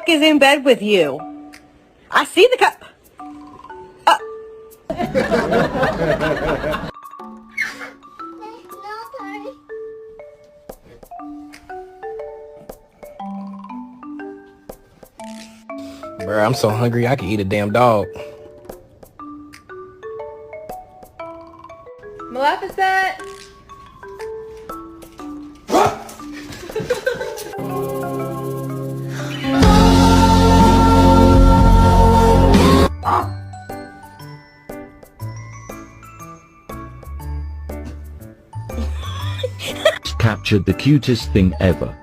fuck is in bed with you? I see the cup. Bruh, I'm so hungry I can eat a damn dog. Maleficent! Captured the cutest thing ever.